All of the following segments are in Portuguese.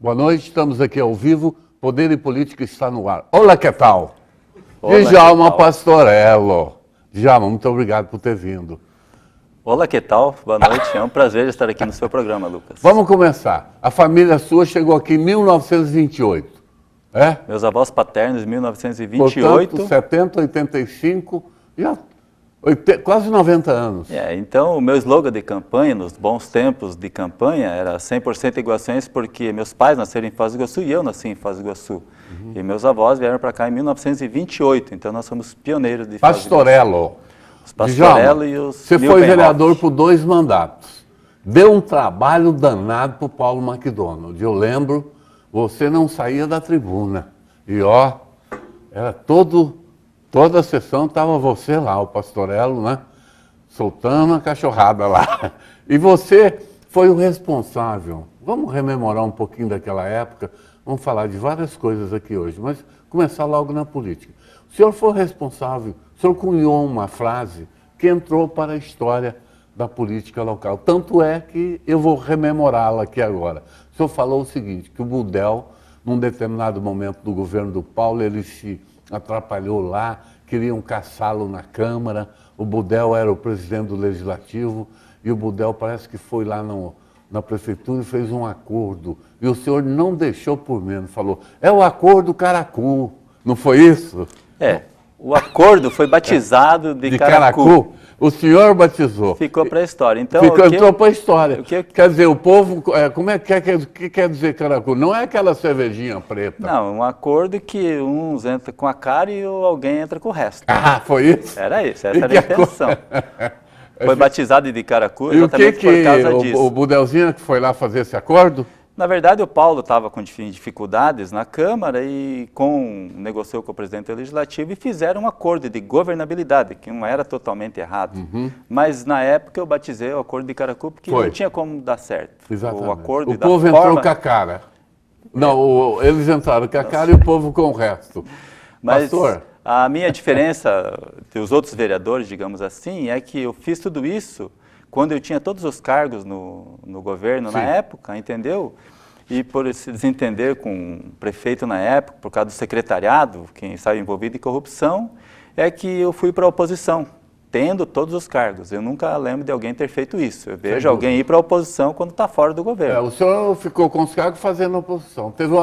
Boa noite, estamos aqui ao vivo, Poder e Política está no ar. Olá, que tal? Olá, Djalma Pastorello. Djalma, muito obrigado por ter vindo. Olá, que tal? Boa noite, é um prazer estar aqui no seu programa, Lucas. Vamos começar. A família sua chegou aqui em 1928, é? Meus avós paternos, em 1928. Portanto, 70, 85, já quase 90 anos. Então o meu slogan de campanha, nos bons tempos de campanha, era 100% iguaçuense, porque meus pais nasceram em Foz do Iguaçu e eu nasci em Foz do Iguaçu. E meus avós vieram para cá em 1928, então nós somos pioneiros de Foz do Iguaçu. Pastorello. Os Pastorello e os Você foi vereador por 2 mandatos. Deu um trabalho danado para o Paulo McDonald. Eu lembro, você não saía da tribuna. E ó, era toda a sessão estava você lá, o Pastorello, né? Soltando a cachorrada lá. E você foi o responsável. Vamos rememorar um pouquinho daquela época. Vamos falar de várias coisas aqui hoje, mas começar logo na política. O senhor foi responsável, o senhor cunhou uma frase que entrou para a história da política local. Tanto é que eu vou rememorá-la aqui agora. O senhor falou o seguinte, que o Budel, num determinado momento do governo do Paulo, ele se atrapalhou lá, queriam caçá-lo na Câmara, o Budel era o presidente do Legislativo, e o Budel parece que foi lá na prefeitura e fez um acordo. E o senhor não deixou por menos, falou, é o acordo Caracu, não foi isso? O acordo foi batizado de Caracu. O senhor batizou. Ficou para a história. Então, entrou para a história. Quer dizer, o povo, como é que quer dizer Caracu? Não é aquela cervejinha preta. Não, um acordo que uns entram com a cara e alguém entra com o resto. Ah, foi isso? Era isso, essa era a intenção. Foi batizado de Caracu exatamente por causa disso. O Budelzinho que foi lá fazer esse acordo? Na verdade, o Paulo estava com dificuldades na Câmara e negociou com o presidente do Legislativo e fizeram um acordo de governabilidade, que não era totalmente errado. Mas, na época, eu batizei o acordo de Caracu porque não tinha como dar certo. Exatamente. O povo entrou com a cara. Não, eles entraram com a cara e o povo com o resto. Mas Pastor? A minha diferença dos outros vereadores, digamos assim, é que eu fiz tudo isso quando eu tinha todos os cargos no governo na época, entendeu? E por se desentender com o prefeito na época, por causa do secretariado, quem estava envolvido em corrupção, é que eu fui para a oposição, tendo todos os cargos. Eu nunca lembro de alguém ter feito isso. Eu vejo alguém ir para a oposição quando está fora do governo. O senhor ficou com os cargos fazendo oposição. Teve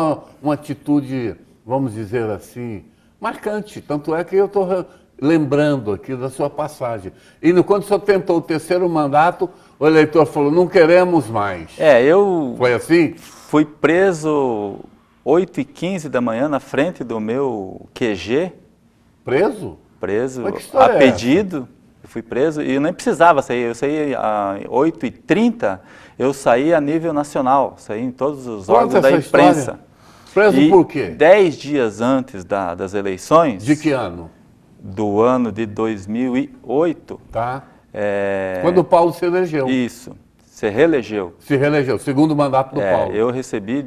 uma atitude, vamos dizer assim, marcante. Tanto é que eu estou lembrando aqui da sua passagem. E quando o senhor tentou o 3º mandato, o eleitor falou, não queremos mais. Foi assim? Fui preso 8h15 da manhã na frente do meu QG. Preso? Preso, a pedido. Eu fui preso e eu nem precisava sair. Eu saí às 8h30, eu saí a nível nacional. Saí em todos os órgãos da imprensa. História? Preso por quê? 10 dias antes das eleições. De que ano? Do ano de 2008. Tá. Quando o Paulo se elegeu. Isso, se reelegeu. Se reelegeu, 2º mandato do Paulo. Eu recebi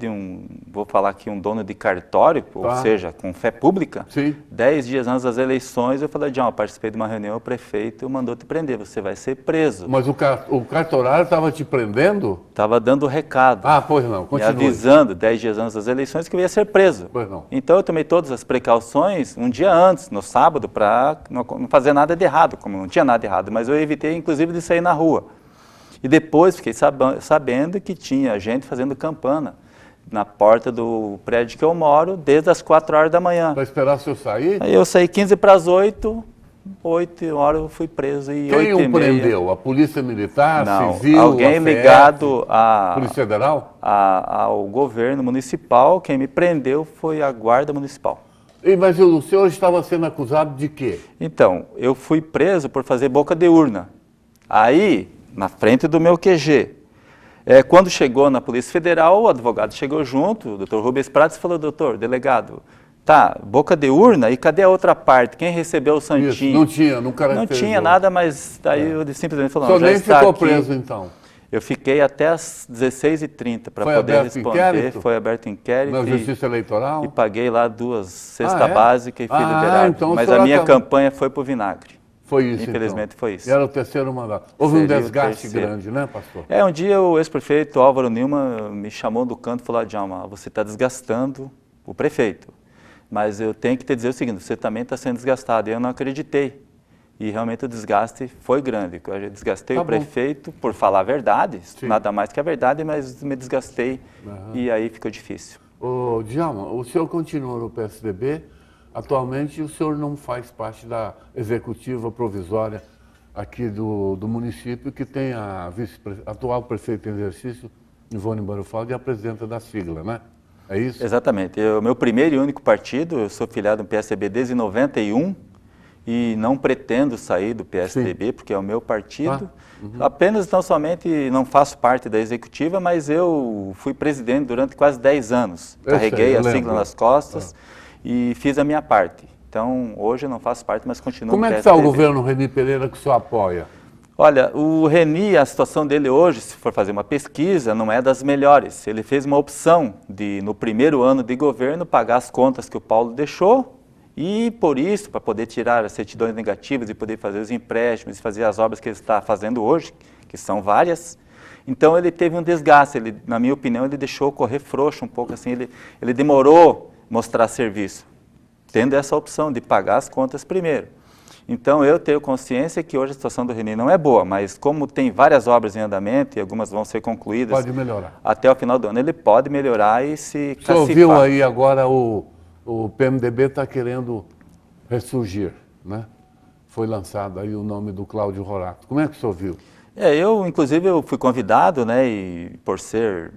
vou falar aqui, um dono de cartório, ou seja, com fé pública. 10 dias antes das eleições, eu falei, John, eu participei de uma reunião, o prefeito mandou te prender, você vai ser preso. Mas o cartorário estava te prendendo? Estava dando recado. Pois não, continue. Me avisando 10 dias antes das eleições que eu ia ser preso. Pois não. Então eu tomei todas as precauções um dia antes, no sábado, para não fazer nada de errado, como não tinha nada de errado, mas eu evitei inclusive de sair na rua. E depois fiquei sabendo que tinha gente fazendo campana na porta do prédio que eu moro desde as 4 horas da manhã. Para esperar o senhor sair? Aí eu saí 15 para as 8, 8 horas eu fui preso e 8h30. Quem o prendeu? A Polícia Militar, Não, Civil, alguém ligado Polícia Federal? Ao governo municipal. Quem me prendeu foi a Guarda Municipal. Mas o senhor estava sendo acusado de quê? Então, eu fui preso por fazer boca de urna. Aí, na frente do meu QG. Quando chegou na Polícia Federal, o advogado chegou junto, o doutor Rubens Prates, e falou, doutor, delegado, tá, boca de urna, e cadê a outra parte? Quem recebeu o santinho? Isso, não tinha, não caracterizou. Não tinha nada, mas daí eu simplesmente falei, não, já está aqui. O senhor nem ficou preso, então? Eu fiquei até às 16h30 para poder responder. Inquérito? Foi aberto inquérito. Na Justiça Eleitoral? E paguei lá 2 cestas básicas e fui liberado. Então mas a minha campanha foi para o vinagre. Foi isso, Infelizmente então. foi isso. E era o terceiro mandato. Houve um Seria o desgaste terceiro. grande, né, pastor? Um dia o ex-prefeito Álvaro Nilma me chamou do canto e falou: Djalma, você está desgastando o prefeito, mas eu tenho que te dizer o seguinte, você também está sendo desgastado. E eu não acreditei. E realmente o desgaste foi grande. Eu desgastei o prefeito por falar a verdade, nada mais que a verdade, mas me desgastei e aí ficou difícil. Ô, Djalma, o senhor continua no PSDB, atualmente o senhor não faz parte da executiva provisória aqui do município, que tem a atual prefeita em exercício, Ivone Barufaldi, e a presidenta da sigla, né? É isso? Exatamente. O meu primeiro e único partido, eu sou filiado no PSDB desde 91, e não pretendo sair do PSDB, porque é o meu partido. Apenas, não somente, não faço parte da executiva, mas eu fui presidente durante quase 10 anos. Carreguei a sigla nas costas e fiz a minha parte. Então, hoje eu não faço parte, mas continuo no PSDB. Como é que está o governo Reni Pereira que o senhor apoia? Olha, o Reni, a situação dele hoje, se for fazer uma pesquisa, não é das melhores. Ele fez uma opção de, no primeiro ano de governo, pagar as contas que o Paulo deixou, e por isso, para poder tirar as certidões negativas e poder fazer os empréstimos e fazer as obras que ele está fazendo hoje, que são várias, então ele teve um desgaste, ele, na minha opinião, ele deixou correr frouxo um pouco, assim, ele demorou mostrar serviço, tendo essa opção de pagar as contas primeiro. Então eu tenho consciência que hoje a situação do Reni não é boa, mas como tem várias obras em andamento e algumas vão ser concluídas pode melhorar. Até o final do ano, ele pode melhorar e se cacifar. O senhor viu aí agora o PMDB está querendo ressurgir, né? Foi lançado aí o nome do Cláudio Rorato. Como é que o senhor viu? Inclusive, eu fui convidado, né, e por ser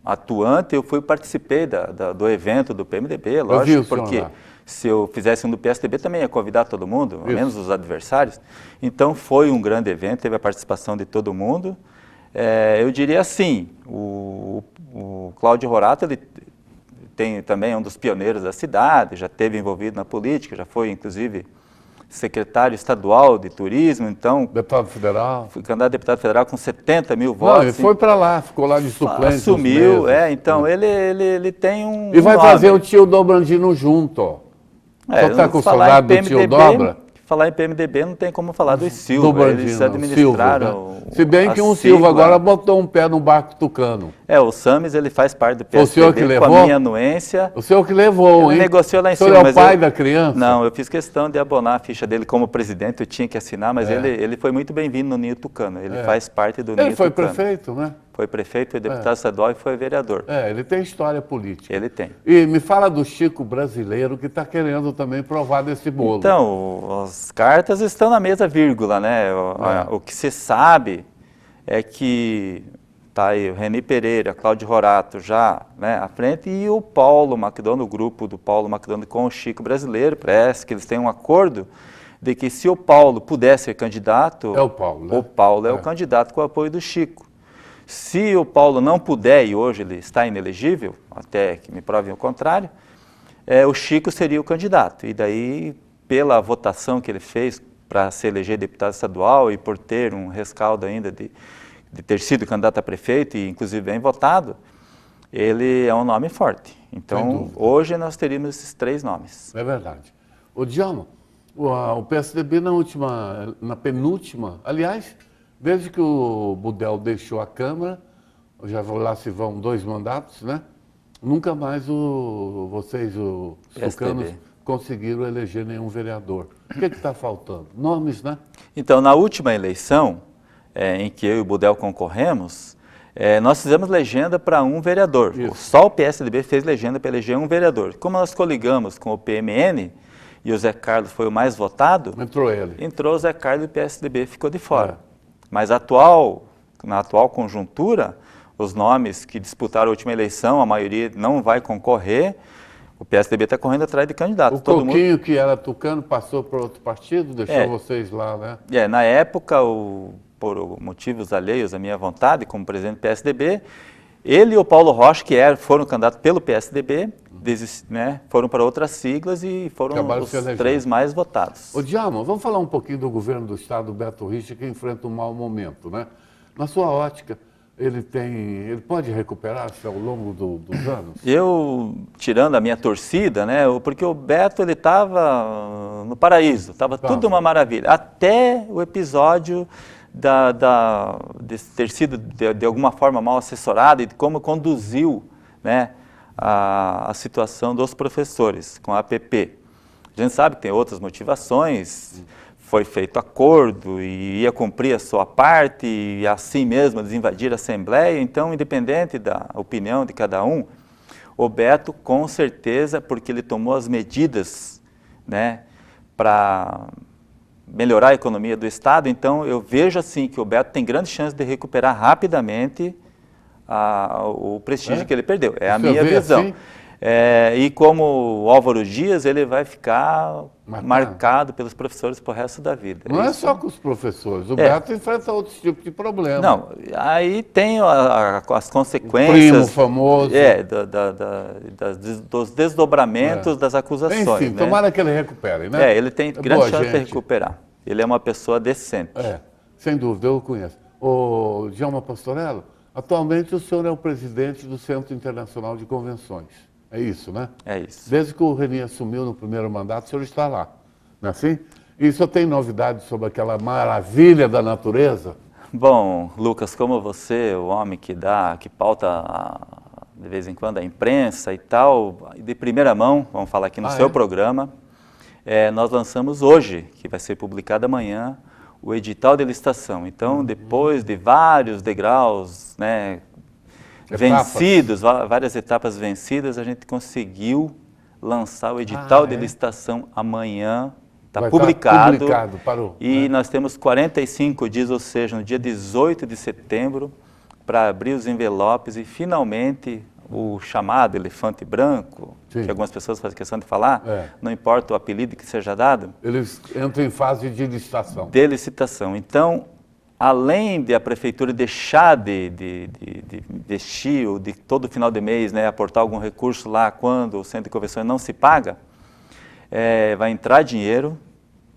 atuante, participei do evento do PMDB, lógico, porque se eu fizesse um do PSDB, também ia convidar todo mundo, ao menos os adversários. Então, foi um grande evento, teve a participação de todo mundo. Eu diria assim, o Cláudio Rorato, ele também é um dos pioneiros da cidade, já esteve envolvido na política, já foi, inclusive, secretário estadual de turismo, então... Deputado federal. Fui candidato a deputado federal com 70 mil votos. Ele foi para lá, ficou lá de suplente. Assumiu, então ele tem um... E vai trazer o tio Dobrandino junto, ó. Só está com saudade do tio Dobra? Falar em PMDB não tem como falar dos Silva, eles administraram... Silva, né? Se bem que Silva agora botou um pé no barco tucano. O Sames, ele faz parte do PSDB, o senhor que levou? Com a minha anuência. O senhor que levou, ele negociou lá em cima. O senhor é o pai da criança? Não, eu fiz questão de abonar a ficha dele como presidente, eu tinha que assinar, mas ele foi muito bem-vindo no Ninho Tucano, ele faz parte do Ninho Tucano. Ele foi prefeito, né? Foi prefeito, foi deputado estadual e foi vereador. Ele tem história política. Ele tem. E me fala do Chico brasileiro que está querendo também provar desse bolo. Então, as cartas estão na mesa vírgula, né? O que se sabe é que tá aí o Reni Pereira, Cláudio Rorato já, né, à frente, e o Paulo Macdonald, o grupo do Paulo Macdonald com o Chico brasileiro, parece que eles têm um acordo de que se o Paulo puder ser candidato, o Paulo, né? O Paulo é o candidato com o apoio do Chico. Se o Paulo não puder, e hoje ele está inelegível, até que me provem o contrário, o Chico seria o candidato. E daí, pela votação que ele fez para se eleger deputado estadual e por ter um rescaldo ainda de ter sido candidato a prefeito e inclusive bem votado, ele é um nome forte. Então, hoje nós teríamos esses 3 nomes. É verdade. Ô, Djalma, o PSDB na penúltima, aliás, desde que o Budel deixou a Câmara, já lá se vão 2 mandatos, né? Nunca mais vocês, os tucanos, conseguiram eleger nenhum vereador. O que está faltando? Nomes, né? Então, na última eleição, em que eu e o Budel concorremos, nós fizemos legenda para um vereador. Só o PSDB fez legenda para eleger um vereador. Como nós coligamos com o PMN, e o Zé Carlos foi o mais votado, entrou ele. Entrou o Zé Carlos e o PSDB ficou de fora. Mas na atual conjuntura, os nomes que disputaram a última eleição, a maioria não vai concorrer, o PSDB está correndo atrás de candidatos. O Coquinho, que era tucano, passou para outro partido, deixou vocês lá, né? Na época, por motivos alheios à minha vontade, como presidente do PSDB, ele e o Paulo Rocha, que foram candidatos pelo PSDB, foram para outras siglas e foram os 3 mais votados. Ô, Djalma, vamos falar um pouquinho do governo do estado, do Beto Richa, que enfrenta um mau momento, né? Na sua ótica, ele pode recuperar-se ao longo dos anos? Eu, tirando a minha torcida, né, porque o Beto ele estava no paraíso, estava tudo uma maravilha, até o episódio de ter sido de alguma forma mal assessorado e de como conduziu, né, a situação dos professores com a APP. A gente sabe que tem outras motivações, foi feito acordo e ia cumprir a sua parte e assim mesmo desinvadir a Assembleia, então independente da opinião de cada um, o Beto com certeza, porque ele tomou as medidas, né, para melhorar a economia do Estado, então eu vejo assim que o Beto tem grande chance de recuperar rapidamente o prestígio que ele perdeu, é a minha visão. Assim? E como o Álvaro Dias, ele vai ficar marcado pelos professores pro resto da vida. Não é só com os professores, o Beto enfrenta outros tipos de problemas. Não, aí tem as consequências... O primo famoso. Dos desdobramentos das acusações. Enfim, né? Tomara que ele recupere, né? Ele tem grande chance de recuperar. Ele é uma pessoa decente. Sem dúvida, eu o conheço. O Djalma Pastorello, atualmente o senhor é o presidente do Centro Internacional de Convenções. É isso, né? É isso. Desde que o Reni assumiu no primeiro mandato, o senhor está lá, não é assim? E o senhor tem novidades sobre aquela maravilha da natureza? Bom, Lucas, como você, o homem que pauta de vez em quando a imprensa e tal, de primeira mão, vamos falar aqui no seu programa, nós lançamos hoje, que vai ser publicado amanhã, o edital de licitação. Então, depois de vários degraus, né, vencidos, várias etapas vencidas, a gente conseguiu lançar o edital de licitação amanhã, está publicado, parou, e nós temos 45 dias, ou seja, no dia 18 de setembro, para abrir os envelopes e finalmente o chamado elefante branco, que algumas pessoas fazem questão de falar, não importa o apelido que seja dado. Eles entram em fase de licitação. De licitação. Então, além de a prefeitura deixar de investir, ou de todo final de mês, né, aportar algum recurso lá quando o centro de convenções não se paga, vai entrar dinheiro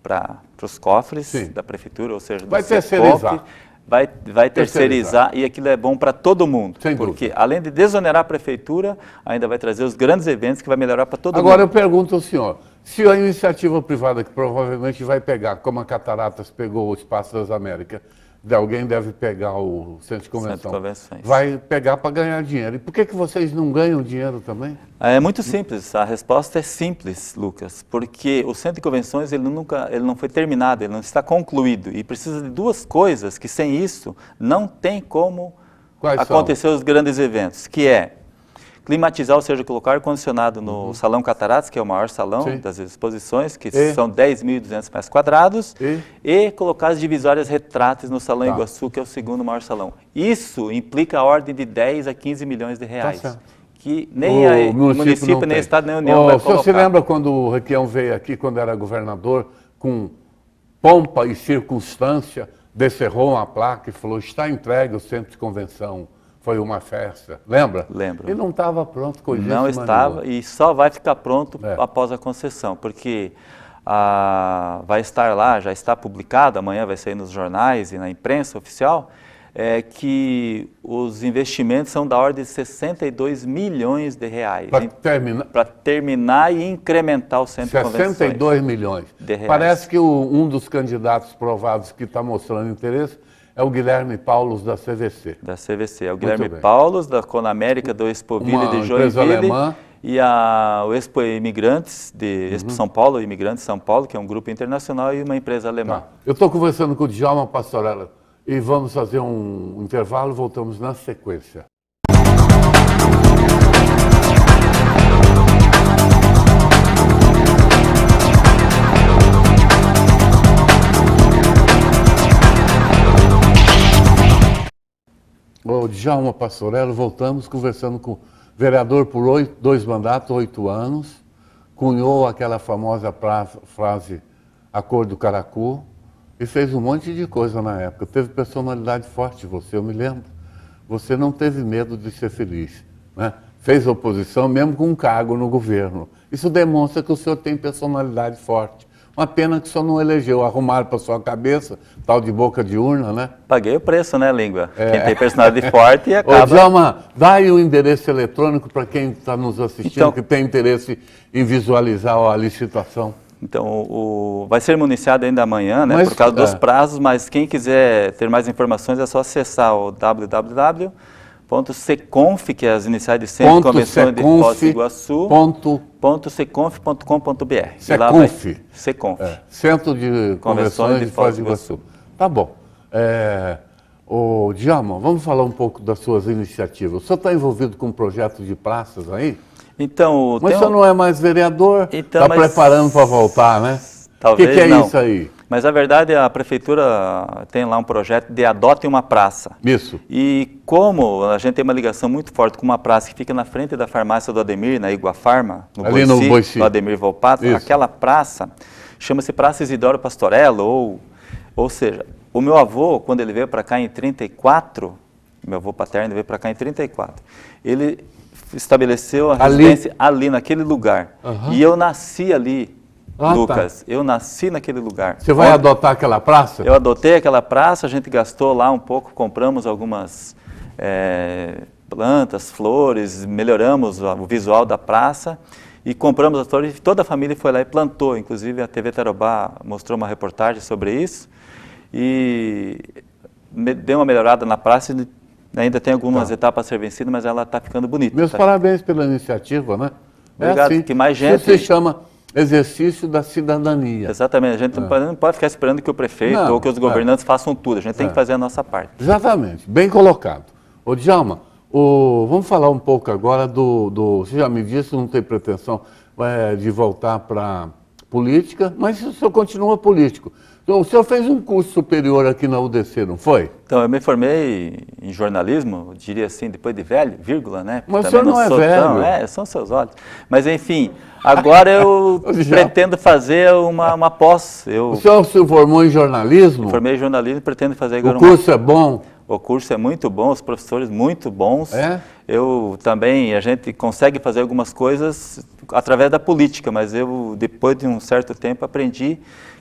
para os cofres da prefeitura, ou seja, vai terceirizar. Vai terceirizar e aquilo é bom para todo mundo, porque além de desonerar a prefeitura, ainda vai trazer os grandes eventos que vai melhorar para todo mundo. Agora eu pergunto ao senhor, se a iniciativa privada que provavelmente vai pegar, como a Cataratas pegou o Espaço das Américas, alguém deve pegar o Centro de Convenção, vai pegar para ganhar dinheiro. E por que vocês não ganham dinheiro também? É muito simples, a resposta é simples, Lucas, porque o Centro de Convenções ele não foi terminado, ele não está concluído e precisa de duas coisas que sem isso não tem como acontecer os grandes eventos, que é climatizar, ou seja, colocar ar-condicionado no Salão Cataratas, que é o maior salão das exposições, que são 10.200 metros quadrados, e colocar as divisórias retráteis no Salão Iguaçu, que é o segundo maior salão. Isso implica a ordem de 10 a 15 milhões de reais, que nem o município, nem o Estado, nem a União vai colocar. O senhor se lembra quando o Requião veio aqui, quando era governador, com pompa e circunstância, descerrou uma placa e falou, está entregue o Centro de Convenção. Foi uma festa, lembra? Lembro. E não estava pronto com isso. Não estava e só vai ficar pronto após a concessão, porque vai estar lá, já está publicado, amanhã vai sair nos jornais e na imprensa oficial, que os investimentos são da ordem de 62 milhões de reais. Para terminar e incrementar o centro de convenções. 62 milhões de reais. Parece que um dos candidatos provados que está mostrando interesse é o Guilherme Paulos da CVC. Da CVC, é o Guilherme Paulos, da Conamérica, do Expoville de Joinville, alemã. E o Expo Imigrantes, Expo São Paulo, Imigrantes São Paulo, que é um grupo internacional, e uma empresa alemã. Eu estou conversando com o Djalma Pastorello e vamos fazer um intervalo, voltamos na sequência. O Djalma Pastorello, voltamos conversando com o vereador por 2 mandatos, 8 anos, cunhou aquela famosa frase Acordo Caracu e fez um monte de coisa na época. Teve personalidade forte você, eu me lembro. Você não teve medo de ser feliz, né? Fez oposição mesmo com um cargo no governo. Isso demonstra que o senhor tem personalidade forte. Uma pena que o senhor não elegeu, arrumaram para sua cabeça, tal de boca de urna, né? Paguei o preço, né, Língua? Quem tem personalidade forte acaba... Ô, Djalma, dá aí o endereço eletrônico para quem está nos assistindo, Então, que tem interesse em visualizar a licitação. Então, vai ser municiado ainda amanhã, né, Mas, por causa dos prazos, mas quem quiser ter mais informações é só acessar o www.seconf, que é as iniciais de Centro de Convenções de Foz do Iguaçu, .seconf.com.br. Seconf. Seconf. Centro de Convenções de Foz do Iguaçu. Tá bom. Ô, Djalma, vamos falar um pouco das suas iniciativas. O senhor está envolvido com projetos de praças aí? Então, mas o senhor não é mais vereador, está então, preparando para voltar, né? Talvez O que é não. isso aí? Mas, na verdade, a prefeitura tem lá um projeto de adote uma praça. Isso. E como a gente tem uma ligação muito forte com uma praça que fica na frente da farmácia do Ademir, na Iguafarma, ali no Boici, no Ademir Volpato, aquela praça chama-se Praça Isidoro Pastorello, ou seja, o meu avô, quando ele veio para cá em 34, meu avô paterno veio para cá em 34, ele estabeleceu a residência ali naquele lugar. E eu nasci ali, Lucas. Eu nasci naquele lugar. Você vai adotar aquela praça? Eu adotei aquela praça, a gente gastou lá um pouco, compramos algumas plantas, flores, melhoramos o visual da praça e compramos as flores. Toda a família foi lá e plantou, inclusive a TV Tarobá mostrou uma reportagem sobre isso e deu uma melhorada na praça. Ainda tem algumas etapas a ser vencidas, mas ela está ficando bonita. Meus parabéns pela iniciativa, né? Obrigado, assim. que mais gente... Isso se chama exercício da cidadania. Exatamente, a gente não pode ficar esperando que o prefeito ou que os governantes façam tudo, a gente tem que fazer a nossa parte. Exatamente, bem colocado. Ô, Djalma, vamos falar um pouco agora você já me disse, não tem pretensão de voltar para política, mas o senhor continua político. Então, o senhor fez um curso superior aqui na UDC, não foi? Então, eu me formei em jornalismo, diria assim, depois de velho, vírgula, né? Mas o senhor não é velho. São seus olhos. Mas, enfim, agora eu pretendo fazer uma pós. O senhor se formou em jornalismo? Me formei em jornalismo e pretendo fazer agora O curso é bom? O curso é muito bom, os professores muito bons. Eu também, a gente consegue fazer algumas coisas através da política, mas eu, depois de um certo tempo, aprendi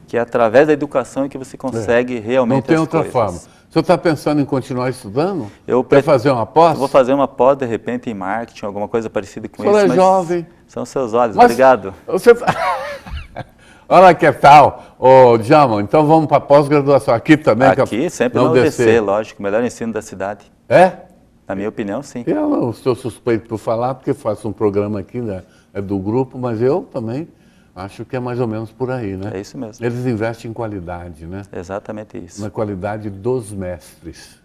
que é através da educação que você consegue realmente as coisas. Não tem outra forma. O senhor está pensando em continuar estudando? Eu quer fazer uma pós? Vou fazer uma pós, de repente, em marketing, alguma coisa parecida com isso. O senhor é jovem. São seus olhos, obrigado. Você... Olha que tal, ô Djalma, então vamos para a pós-graduação aqui também? Aqui, sempre no UDC, lógico, o melhor ensino da cidade. É? Na minha opinião, sim. Eu não estou suspeito por falar, porque faço um programa aqui, né, do grupo, mas eu também acho que é mais ou menos por aí, né? É isso mesmo. Eles investem em qualidade, né? Exatamente isso. Na qualidade dos mestres.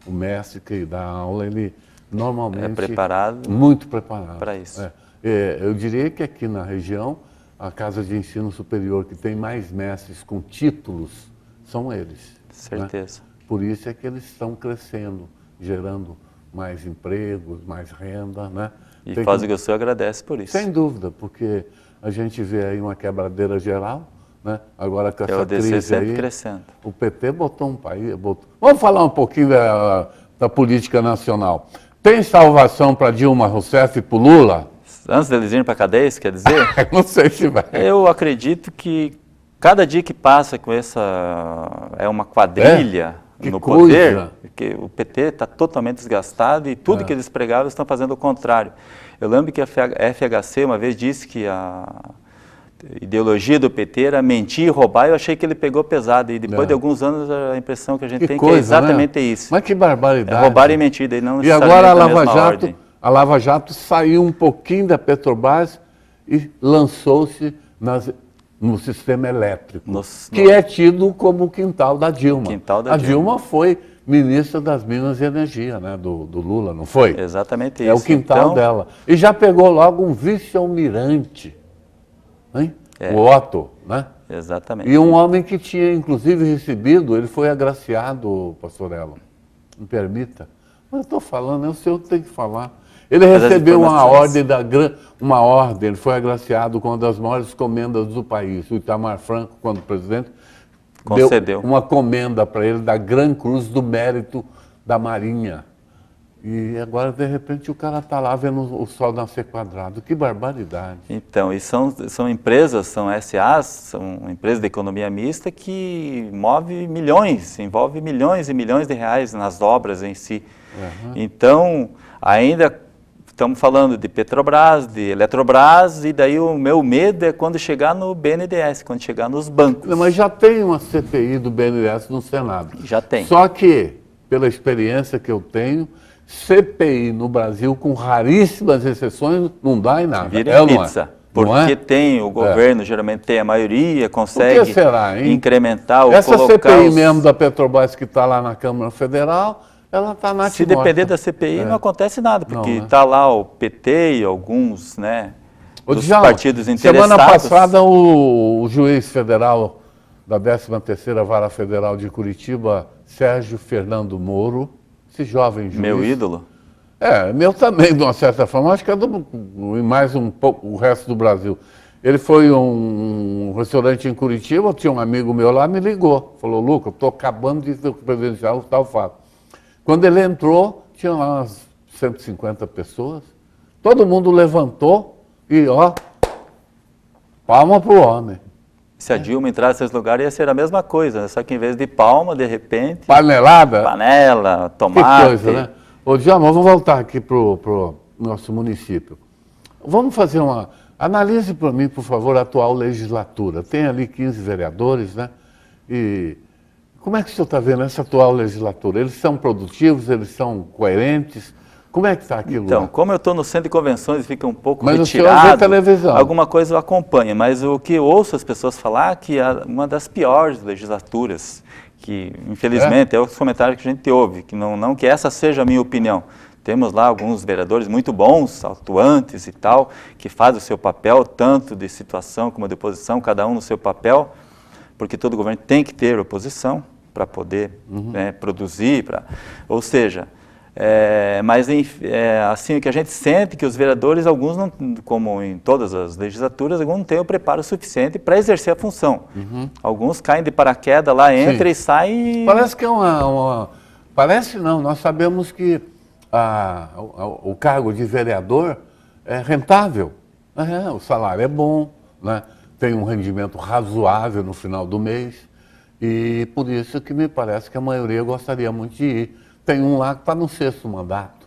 O mestre que dá aula, ele normalmente... É preparado. Muito preparado. Para isso. Eu diria que aqui na região, a casa de ensino superior que tem mais mestres com títulos são eles. Certeza. Né? Por isso é que eles estão crescendo, gerando mais empregos, mais renda, né? E Foz do Iguaçu agradece por isso. Sem dúvida, porque a gente vê aí uma quebradeira geral, né? Agora com essa crise aí, crescendo. O PT botou um país... Vamos falar um pouquinho da política nacional. Tem salvação para Dilma Rousseff e para o Lula? Antes deles irem para a cadeia, isso quer dizer? Não sei se vai. Eu acredito que cada dia que passa com essa... É uma quadrilha no poder, porque o PT está totalmente desgastado e tudo que eles pregavam estão fazendo o contrário. Eu lembro que a FHC uma vez disse que a ideologia do PT era mentir e roubar, eu achei que ele pegou pesado. E depois de alguns anos a impressão que a gente tem que é exatamente isso. Mas que barbaridade. Roubar e mentir, daí não e agora a Lava Jato saiu um pouquinho da Petrobras e lançou-se no sistema elétrico, que é tido como o quintal da Dilma. A Dilma foi ministra das Minas e Energia, né, do Lula, não foi? Exatamente isso. É o quintal dela. E já pegou logo um vice-almirante, hein? O Otto, né? Exatamente. E um homem que tinha, inclusive, recebido, ele foi agraciado, pastorela, me permita. Mas eu estou falando, o senhor tem que falar. Ele recebeu uma ordem, ele foi agraciado com uma das maiores comendas do país. O Itamar Franco, quando presidente, concedeu uma comenda para ele da Gran Cruz do Mérito da Marinha. E agora, de repente, o cara está lá vendo o sol nascer quadrado. Que barbaridade. Então, e são empresas, são SAs, são empresas de economia mista que envolve milhões e milhões de reais nas obras em si. Uhum. Então, ainda estamos falando de Petrobras, de Eletrobras, e daí o meu medo é quando chegar no BNDES, quando chegar nos bancos. Não, mas já tem uma CPI do BNDES no Senado. Já tem. Só que, pela experiência que eu tenho, CPI no Brasil, com raríssimas exceções, não dá em nada. Vira ou em não é? pizza. Não Porque é? tem, o governo geralmente tem a maioria, consegue Por que será, hein? incrementar ou Essa colocar CPI os... mesmo da Petrobras que está lá na Câmara Federal, ela está na Se depender da CPI, não acontece nada, porque Não, né? está lá o PT e alguns, né, Ô, dos Djalma, partidos interessados. Semana passada, o juiz federal da 13ª Vara Federal de Curitiba, Sérgio Fernando Moro, esse jovem juiz... Meu ídolo. Meu também, de uma certa forma, acho que é e mais um pouco o resto do Brasil. Ele foi a um restaurante em Curitiba, tinha um amigo meu lá, me ligou, falou, Luca, eu estou acabando de presidenciar o tal fato. Quando ele entrou, tinha lá umas 150 pessoas, todo mundo levantou e, ó, palma pro homem. Se a Dilma entrasse nesse lugar, ia ser a mesma coisa, né? Só que em vez de palma, de repente, Panelada? panela, Que tomate. coisa, né? Ô, Djalma, vamos voltar aqui pro nosso município. Vamos fazer uma... Analise para mim, por favor, a atual legislatura. Tem ali 15 vereadores, né? E como é que o senhor está vendo essa atual legislatura? Eles são produtivos, eles são coerentes? Como é que está aquilo Então, lá? como eu estou no centro de convenções e fica um pouco Mas retirado, o senhor vê televisão. alguma coisa eu acompanho, mas o que eu ouço as pessoas falar é que é uma das piores legislaturas, que infelizmente é os comentários que a gente ouve, que não que essa seja a minha opinião. Temos lá alguns vereadores muito bons, atuantes e tal, que fazem o seu papel, tanto de situação como de oposição, cada um no seu papel, porque todo governo tem que ter oposição para poder produzir, ou seja, mas assim, o que a gente sente que os vereadores, alguns, não, como em todas as legislaturas, alguns não têm o preparo suficiente para exercer a função. Alguns caem de paraquedas lá, entram e saem... Parece que é Parece não, nós sabemos que o cargo de vereador é rentável, o salário é bom, né? Tem um rendimento razoável no final do mês e por isso que me parece que a maioria gostaria muito de ir. Tem um lá que está no 6º mandato,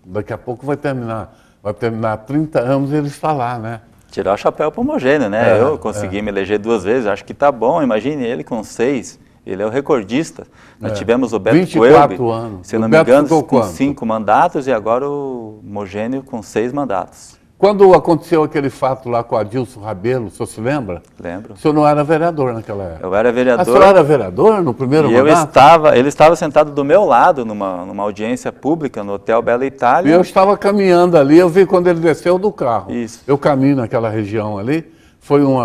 daqui a pouco vai terminar 30 anos e ele está lá, né? Tirar o chapéu para o Mogênio, né? Eu consegui me eleger 2 vezes, acho que está bom, imagine ele com 6. Ele é o recordista. Nós tivemos o Beto 24 Coelho, anos. se eu não me engano, com 5 mandatos e agora o Mogênio com 6 mandatos. Quando aconteceu aquele fato lá com o Adilson Rabelo, o senhor se lembra? Lembro. O senhor não era vereador naquela época? Eu era vereador. O senhor era vereador no primeiro mandato? Ele estava sentado do meu lado numa audiência pública no Hotel Bela Itália. E eu estava caminhando ali, eu vi quando ele desceu do carro. Isso. Eu caminho naquela região ali.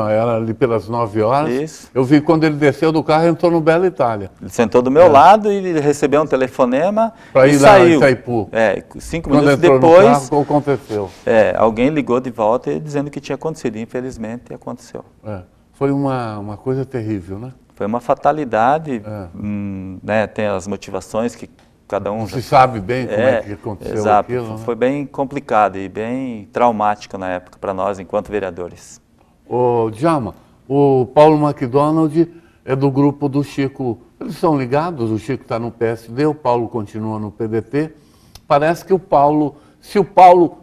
Era ali pelas 9 horas. Isso. Eu vi quando ele desceu do carro e entrou no Bela Itália. Ele sentou do meu lado e ele recebeu um telefonema Para e ir lá saiu. em Itaipu. 5 Quando minutos entrou depois, no carro, o que aconteceu? alguém ligou de volta dizendo que tinha acontecido. Infelizmente, aconteceu. Foi uma coisa terrível, né? Foi uma fatalidade, né? Tem as motivações que cada um... Você sabe bem como é que aconteceu exato. aquilo, né? Foi bem complicado e bem traumático na época para nós, enquanto vereadores. Ô, Djalma, o Paulo McDonald é do grupo do Chico. Eles são ligados, o Chico está no PSD, o Paulo continua no PDT. Parece que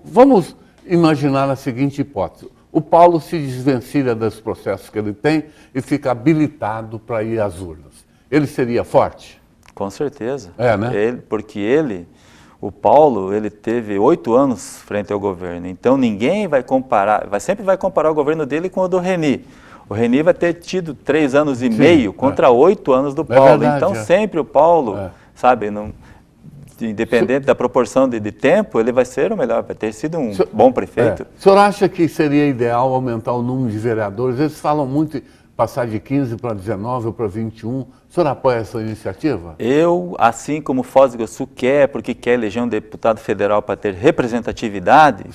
vamos imaginar a seguinte hipótese. O Paulo se desvencilha dos processos que ele tem e fica habilitado para ir às urnas. Ele seria forte? Com certeza. Né? O Paulo, ele teve 8 anos frente ao governo, então ninguém vai comparar, sempre vai comparar o governo dele com o do Reni. O Reni vai ter tido 3 anos e meio contra 8 anos do Paulo, verdade, então sempre o Paulo, sabe, independente da proporção de tempo, ele vai ser o melhor, vai ter sido um bom prefeito. O senhor acha que seria ideal aumentar o número de vereadores? Eles falam muito em passar de 15 para 19 ou para 21. O senhor apoia essa iniciativa? Eu, assim como Foz do Iguaçu quer, porque quer eleger um deputado federal para ter representatividade,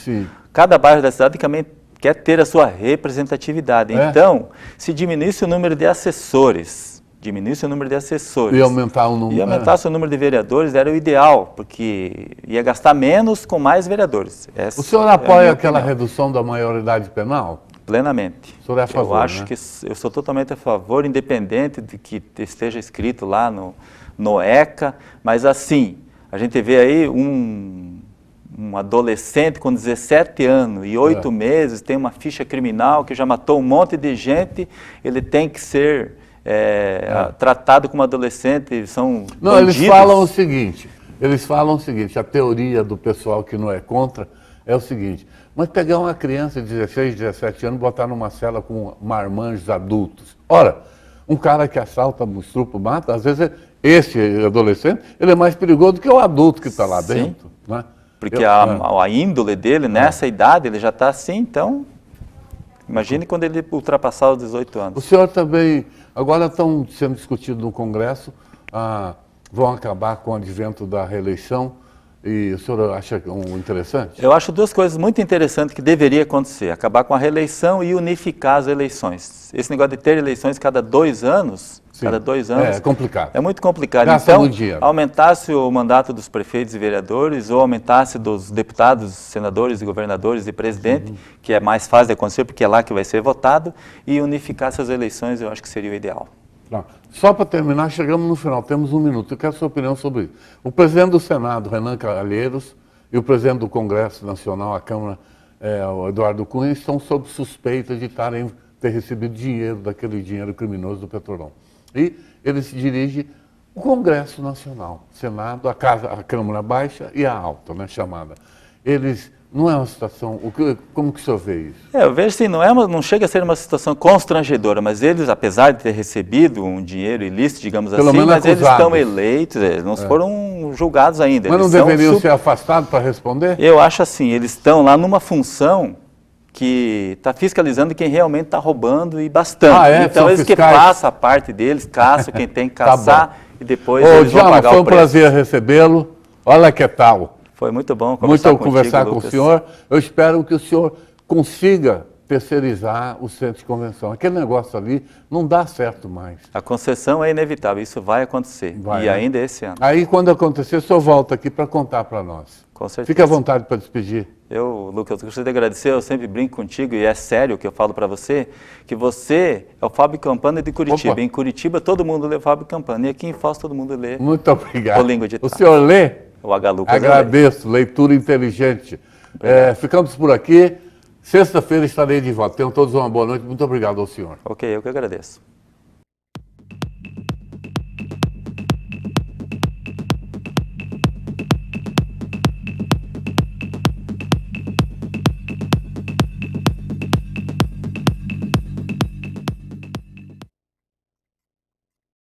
cada bairro da cidade também quer ter a sua representatividade. Então, se diminuísse o número de assessores diminuísse o número de assessores E aumentar o número. e aumentasse o número de vereadores, era o ideal, porque ia gastar menos com mais vereadores. O senhor apoia aquela redução da maioridade penal? Plenamente. O senhor é a favor, eu acho né? que eu sou totalmente a favor, independente de que esteja escrito lá no ECA, mas assim, a gente vê aí um adolescente com 17 anos e 8 meses, tem uma ficha criminal que já matou um monte de gente, ele tem que ser tratado como adolescente, são Não, bandidos. eles falam o seguinte, a teoria do pessoal que não é contra é o seguinte, mas pegar uma criança de 16, 17 anos e botar numa cela com marmanjos adultos. Ora, um cara que assalta, estrupa, mata, às vezes esse adolescente, ele é mais perigoso do que o adulto que está lá dentro. Né? Porque a índole dele, nessa idade, ele já está assim, então, imagine quando ele ultrapassar os 18 anos. O senhor também, agora estão sendo discutidos no Congresso, vão acabar com o advento da reeleição, e o senhor acha interessante? Eu acho duas coisas muito interessantes que deveria acontecer, acabar com a reeleição e unificar as eleições. Esse negócio de ter eleições cada 2 anos, Sim. É complicado. É muito complicado. Gasta então, muito dinheiro. aumentasse o mandato dos prefeitos e vereadores, ou aumentasse dos deputados, senadores e governadores e presidente, que é mais fácil de acontecer, porque é lá que vai ser votado, e unificasse as eleições, eu acho que seria o ideal. Só para terminar, chegamos no final, temos 1 minuto. Eu quero a sua opinião sobre isso. O presidente do Senado, Renan Calheiros, e o presidente do Congresso Nacional, a Câmara, o Eduardo Cunha, estão sob suspeita de ter recebido dinheiro, daquele dinheiro criminoso do Petrolão. E eles dirigem o Congresso Nacional, Senado, a Câmara Baixa e a Alta, né, chamada. Eles, não é uma situação, como que o senhor vê isso? Eu vejo assim, não chega a ser uma situação constrangedora, mas eles, apesar de ter recebido um dinheiro ilícito, digamos Pelo assim, menos mas eles acusados. estão eleitos, eles não foram julgados ainda. Mas não Eles são deveriam ser afastados para responder? Eu acho assim, eles estão lá numa função que está fiscalizando quem realmente está roubando e bastante. Então São eles fiscais. que façam a parte deles, caçam quem tem que caçar e depois Ô, eles vão Djalma, pagar foi o um preço. prazer recebê-lo. Olha que tal. Foi muito bom Muito conversar com o Lucas. senhor. Eu espero que o senhor consiga terceirizar o centro de convenção. Aquele negócio ali não dá certo mais. A concessão é inevitável, isso vai acontecer. E ainda esse ano. Aí, quando acontecer, o senhor volta aqui para contar para nós. Com certeza. Fique à vontade para despedir. Lucas, eu gostaria de agradecer, eu sempre brinco contigo, e é sério o que eu falo para você, que você é o Fábio Campana de Curitiba. Opa. Em Curitiba todo mundo lê o Fábio Campana, e aqui em Foz todo mundo lê Muito obrigado. o Língua de O Traço. senhor lê? O H. Lucas. Agradeço, leitura inteligente. Ficamos por aqui. Sexta-feira estarei de volta. Tenham todos uma boa noite. Muito obrigado ao senhor. Ok, eu que agradeço.